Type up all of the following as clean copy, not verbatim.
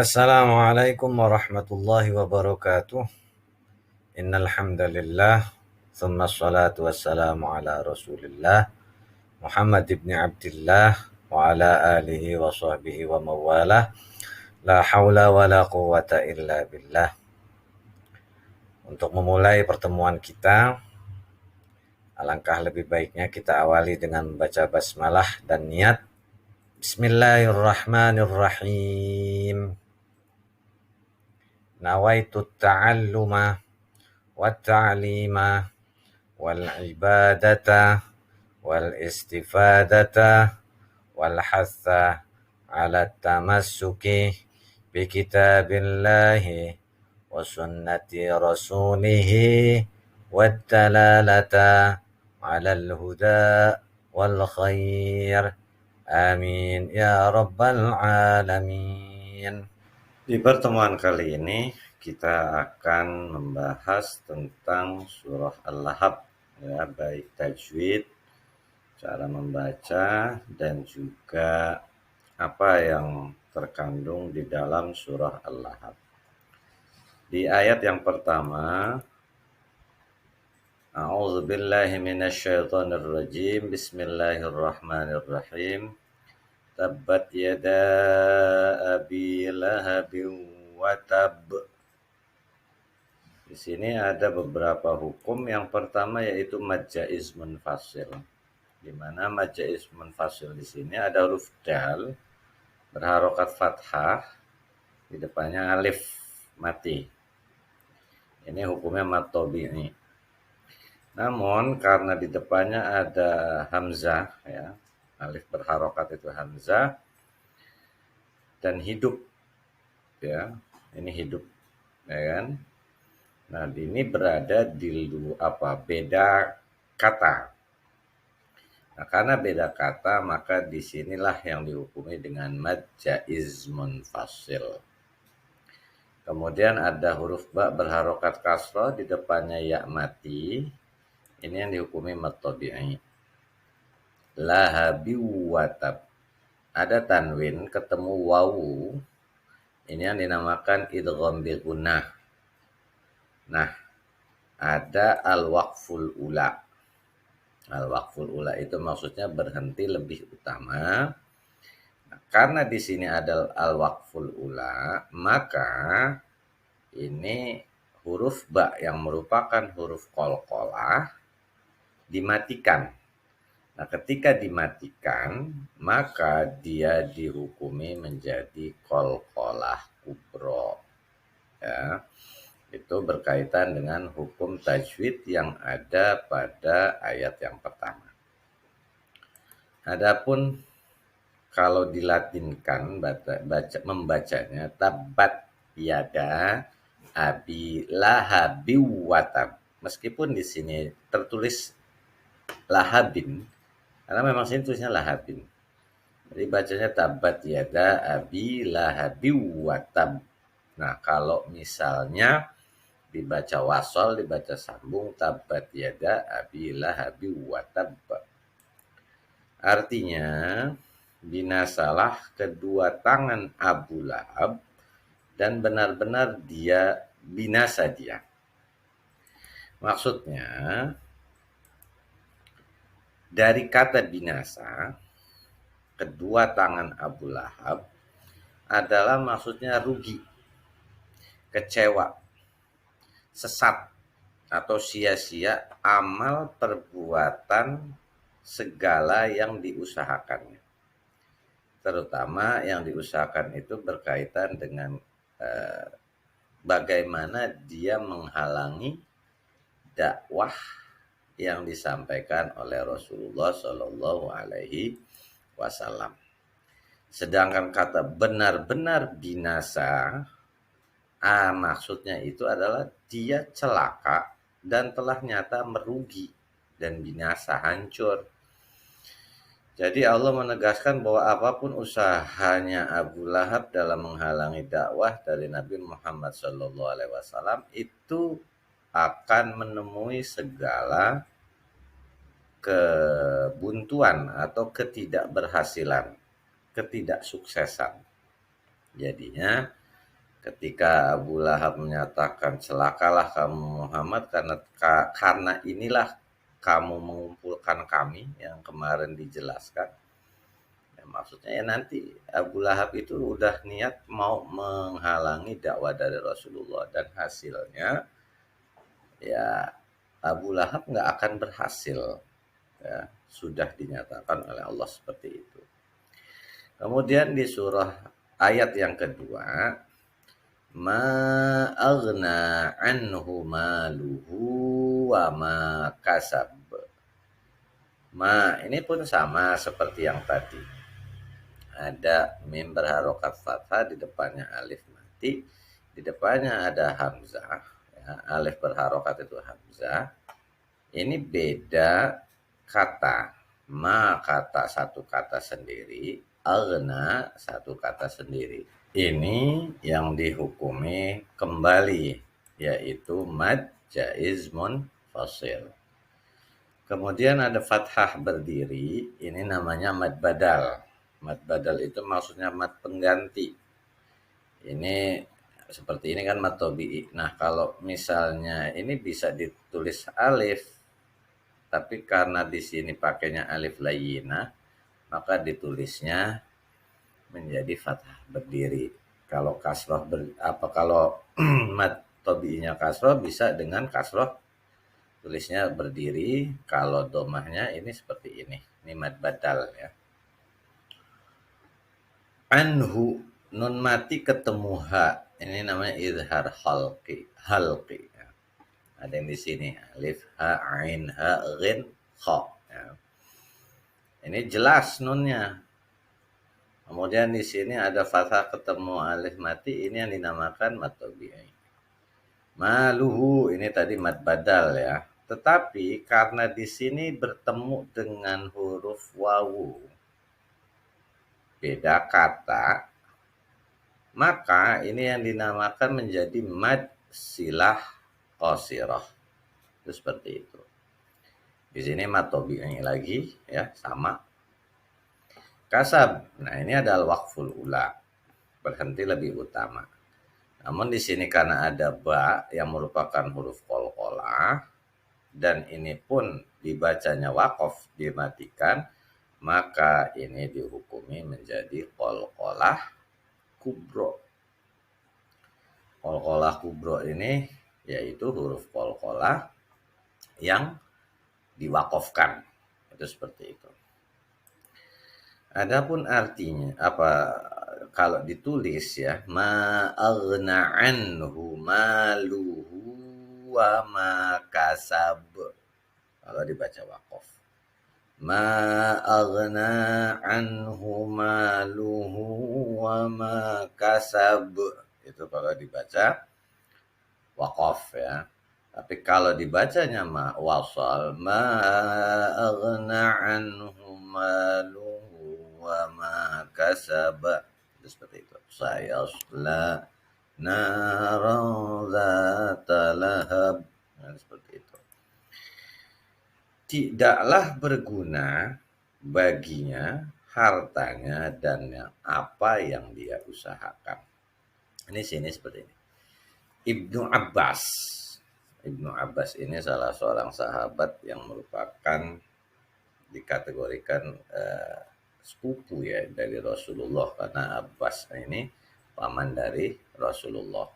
Assalamualaikum warahmatullahi wabarakatuh. Innal hamdalillah, tsumma shalatu wassalamu ala Rasulillah Muhammad ibn Abdillah wa ala alihi wa sahbihi wa mawalah. La haula wa la quwata illa billah. Untuk memulai pertemuan kita, alangkah lebih baiknya kita awali dengan membaca basmalah dan niat. Bismillahirrahmanirrahim. Nawaitu ta'alluma والتعليم والعبادة والاستفادة والحث على التمسك بكتاب الله وسنة رسوله والدلالة على الهدى والخير آمين يا رب العالمين. Di pertemuan kali ini kita akan membahas tentang surah Al-Lahab, ya, baik tajwid, cara membaca, dan juga apa yang terkandung di dalam surah Al-Lahab. Di ayat yang pertama, A'udzubillahi minasyaitonirrajim, Bismillahirrahmanirrahim. Tabbat yada abi lahabin wa tab. Di sini ada beberapa hukum. Yang pertama yaitu mad jaiz munfasil. Di mana mad jaiz munfasil di sini ada huruf dal berharokat fathah, di depannya alif mati. Ini hukumnya mad tabi'i. Namun karena di depannya ada hamzah, ya, alif berharokat itu hamzah, dan hidup, ya, ini hidup, ya kan? Nah, ini berada di beda kata. Nah, karena beda kata, maka disinilah yang dihukumi dengan mad jaiz munfasil. Kemudian ada huruf ba berharokat kasroh, di depannya ya mati. Ini yang dihukumi mad tabi'i. Lahabi watab. Ada tanwin ketemu wawu. Ini yang dinamakan idgham bi gunnah. Nah, ada al-waqful ula. Al-waqful ula itu maksudnya berhenti lebih utama. Nah, karena di sini ada al-waqful ula, maka ini huruf ba yang merupakan huruf qalqalah dimatikan. Nah, ketika dimatikan, maka dia dihukumi menjadi qalqalah kubro. Ya. Itu berkaitan dengan hukum tajwid yang ada pada ayat yang pertama. Adapun kalau dilatinkan membacanya tabbat yada abi lahabi watab. Meskipun di sini tertulis lahabin, karena memang sini tulisnya lahabin. Jadi bacanya tabbat yada abi lahabi watab. Nah, kalau misalnya dibaca wasol, dibaca sambung, tabbat yada abi lahabi watab. Artinya, binasalah kedua tangan Abu Lahab dan benar-benar dia binasa dia. Maksudnya, dari kata binasa, kedua tangan Abu Lahab adalah maksudnya rugi, kecewa, sesat atau sia-sia amal perbuatan segala yang diusahakannya. Terutama yang diusahakan itu berkaitan dengan bagaimana dia menghalangi dakwah yang disampaikan oleh Rasulullah Shallallahu Alaihi Wasallam. Sedangkan kata benar-benar binasa, maksudnya itu adalah dia celaka dan telah nyata merugi dan binasa, hancur. Jadi Allah menegaskan bahwa apapun usahanya Abu Lahab dalam menghalangi dakwah dari Nabi Muhammad SAW itu akan menemui segala kebuntuan atau ketidakberhasilan, ketidaksuksesan. Jadinya Ketika Abu Lahab menyatakan, celakalah kamu Muhammad karena inilah kamu mengumpulkan kami yang kemarin dijelaskan. Ya, maksudnya ya nanti Abu Lahab itu udah niat mau menghalangi dakwah dari Rasulullah, dan hasilnya ya Abu Lahab nggak akan berhasil. Ya, sudah dinyatakan oleh Allah seperti itu. Kemudian di surah ayat yang kedua, ma aghna anhu maluhu wa ma kasab. Ma ini pun sama seperti yang tadi. Ada mim berharokat fathah, di depannya alif mati, di depannya ada hamzah. Ya, alif berharokat itu hamzah. Ini beda kata. Ma kata satu kata sendiri, aghna satu kata sendiri. Ini yang dihukumi kembali, yaitu mad jaiz munfasil. Kemudian ada fathah berdiri, ini namanya mad badal. Mad badal itu maksudnya mad pengganti. Ini seperti ini kan mad tabi'i. Nah, kalau misalnya ini bisa ditulis alif, tapi karena di sini pakainya alif layyinah, maka ditulisnya menjadi fathah berdiri. Kalau kasroh kalau mad tabi'inya kasroh, bisa dengan kasroh tulisnya berdiri. Kalau domahnya ini seperti ini. Ini mad badal ya. Anhu, nun mati ketemu ha. Ini namanya izhar halqi. Halqi. Ya. Ada yang di sini alif ha ain ha ghin kha. Ya. Ini jelas nunnya. Kemudian di sini ada fathah ketemu alif mati, ini yang dinamakan mad tabi'i. Maluhu ini tadi mad badal ya. Tetapi karena di sini bertemu dengan huruf wawu, beda kata, maka ini yang dinamakan menjadi mad silah qasirah. Itu seperti itu. Di sini mad tabi'i lagi ya, sama. Kasab. Nah, ini adalah waqful ula. Berhenti lebih utama. Namun di sini karena ada ba yang merupakan huruf qalqalah, dan ini pun dibacanya waqaf, dimatikan, maka ini dihukumi menjadi qalqalah kubro. Qalqalah kubro ini yaitu huruf qalqalah yang diwaqafkan. Itu seperti itu. Adapun artinya kalau ditulis ya, ma aghna anhu maluhu wa ma kasab. Kalau dibaca waqaf. Ma aghna anhu maluhu wa ma kasab. Itu kalau dibaca waqaf ya. Tapi kalau dibacanya ma wasal, ma aghna anhu maluhu wa ma kasaba. Itu seperti itu. Sayasla naran zata lahab. Nah, seperti itu. Tidaklah berguna baginya hartanya dan apa yang dia usahakan. Ini sini seperti ini. Ibnu Abbas ini salah seorang sahabat yang merupakan dikategorikan sepupu ya dari Rasulullah, karena Abbas ini paman dari Rasulullah.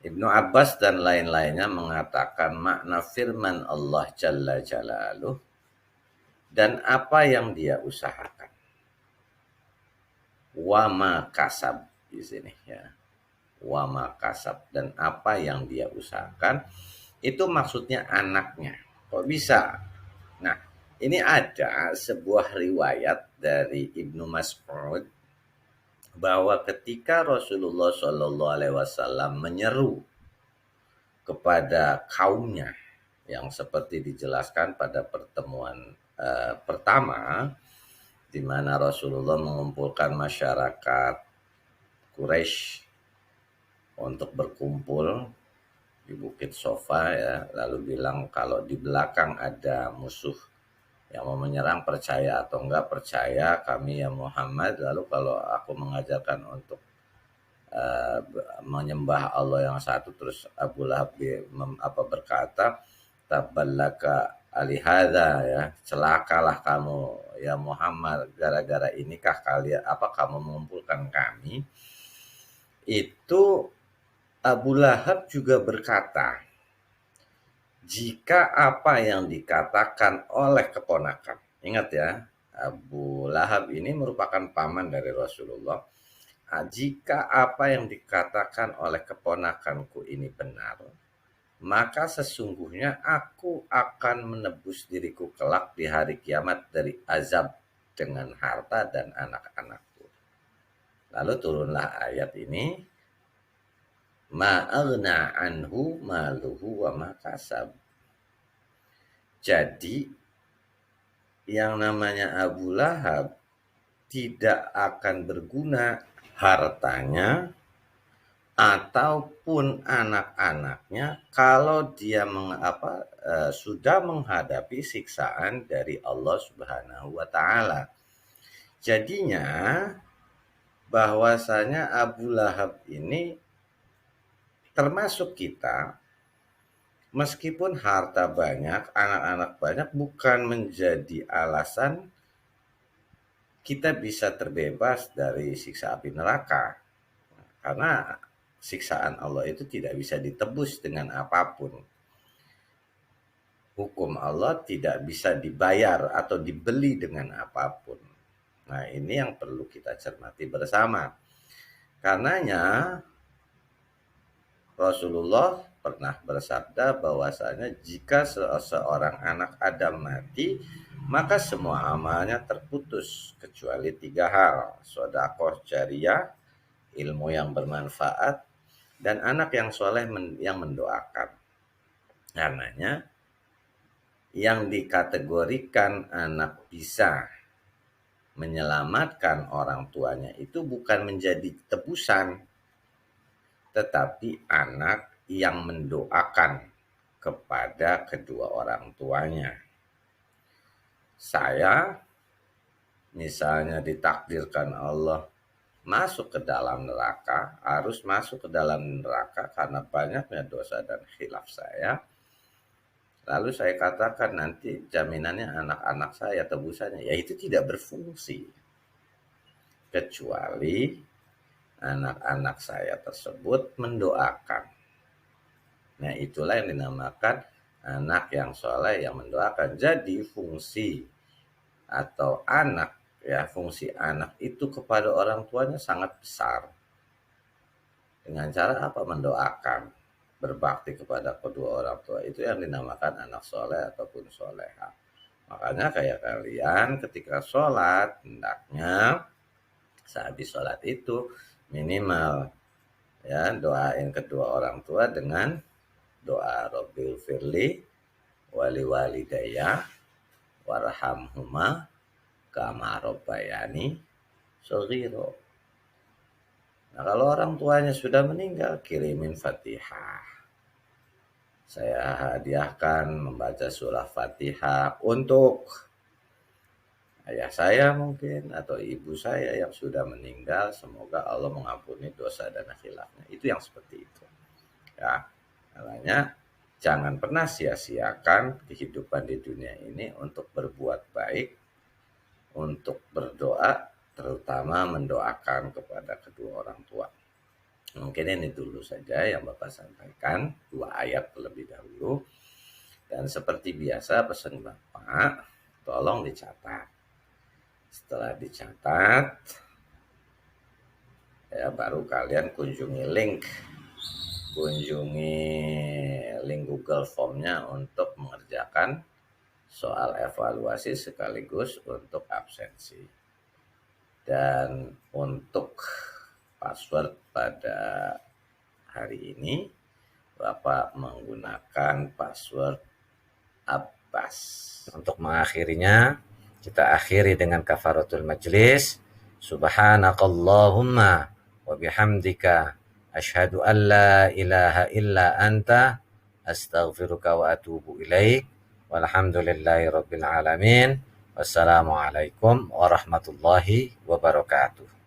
Ibnu Abbas dan lain-lainnya mengatakan makna firman Allah Jalla Jalaluh dan apa yang dia usahakan. Wa ma kasab di sini ya. Wa ma kasab, dan apa yang dia usahakan itu maksudnya anaknya. Kok bisa? Nah, ini ada sebuah riwayat dari Ibnu Mas'ud bahwa ketika Rasulullah Shallallahu Alaihi Wasallam menyeru kepada kaumnya yang seperti dijelaskan pada pertemuan pertama, di mana Rasulullah mengumpulkan masyarakat Quraisy untuk berkumpul di Bukit Sofa ya, lalu bilang kalau di belakang ada musuh yang mau menyerang, percaya atau enggak? Percaya kami ya Muhammad. Lalu kalau aku mengajarkan untuk menyembah Allah yang satu, terus Abu Lahab berkata, "Taballaka alihada," ya, celakalah kamu ya Muhammad, gara-gara inikah kamu mengumpulkan kami. Itu Abu Lahab juga berkata, jika apa yang dikatakan oleh keponakan, ingat ya, Abu Lahab ini merupakan paman dari Rasulullah. Jika apa yang dikatakan oleh keponakanku ini benar, maka sesungguhnya aku akan menebus diriku kelak di hari kiamat dari azab dengan harta dan anak-anakku. Lalu turunlah ayat ini, ma aghna anhu maluhu wa ma kasab. Jadi yang namanya Abu Lahab tidak akan berguna hartanya ataupun anak-anaknya kalau dia sudah menghadapi siksaan dari Allah Subhanahu wa taala. Jadinya bahwasanya Abu Lahab ini termasuk kita, meskipun harta banyak, anak-anak banyak, bukan menjadi alasan kita bisa terbebas dari siksa api neraka. Karena siksaan Allah itu tidak bisa ditebus dengan apapun. Hukum Allah tidak bisa dibayar atau dibeli dengan apapun. Nah, ini yang perlu kita cermati bersama. Karenanya Rasulullah pernah bersabda bahwasanya jika seorang anak Adam mati, maka semua amalnya terputus kecuali 3 hal: sedekah jariyah, ilmu yang bermanfaat, dan anak yang soleh yang mendoakan. Karenanya yang dikategorikan anak bisa menyelamatkan orang tuanya itu bukan menjadi tebusan, tetapi anak yang mendoakan kepada kedua orang tuanya. Saya misalnya ditakdirkan Allah masuk ke dalam neraka, harus masuk ke dalam neraka karena banyaknya dosa dan khilaf saya. Lalu saya katakan nanti jaminannya anak-anak saya tebusannya, ya itu tidak berfungsi. Kecuali anak-anak saya tersebut mendoakan. Nah, itulah yang dinamakan anak yang soleh yang mendoakan. Jadi fungsi atau fungsi anak itu kepada orang tuanya sangat besar. Dengan cara apa? Mendoakan, berbakti kepada kedua orang tua, itu yang dinamakan anak soleh ataupun soleha. Makanya kayak kalian ketika sholat, hendaknya sehabis sholat itu minimal ya doain kedua orang tua dengan doa Rabbil firli wali walidayya warhamhuma kama rabbayani shaghira. Nah, kalau orang tuanya sudah meninggal, kirimin Fatihah. Saya hadiahkan membaca surah Fatihah untuk ayah saya mungkin atau ibu saya yang sudah meninggal. Semoga Allah mengampuni dosa dan khilafnya. Itu yang seperti itu. Ya, makanya jangan pernah sia-siakan kehidupan di dunia ini untuk berbuat baik, untuk berdoa, terutama mendoakan kepada kedua orang tua. Mungkin ini dulu saja yang Bapak sampaikan, 2 ayat terlebih dahulu. Dan seperti biasa pesan Bapak, tolong dicatat. Setelah dicatat, ya baru kalian kunjungi link Google Form-nya untuk mengerjakan soal evaluasi sekaligus untuk absensi. Dan untuk password pada hari ini, Bapak menggunakan password Abbas. Untuk mengakhirinya, kita akhiri dengan kafaratul majlis. Subhanakallahumma wa bihamdika asyhadu an la ilaha illa anta astaghfiruka wa atubu ilaik. Walhamdulillahi rabbil alamin. Wassalamualaikum warahmatullahi wabarakatuh.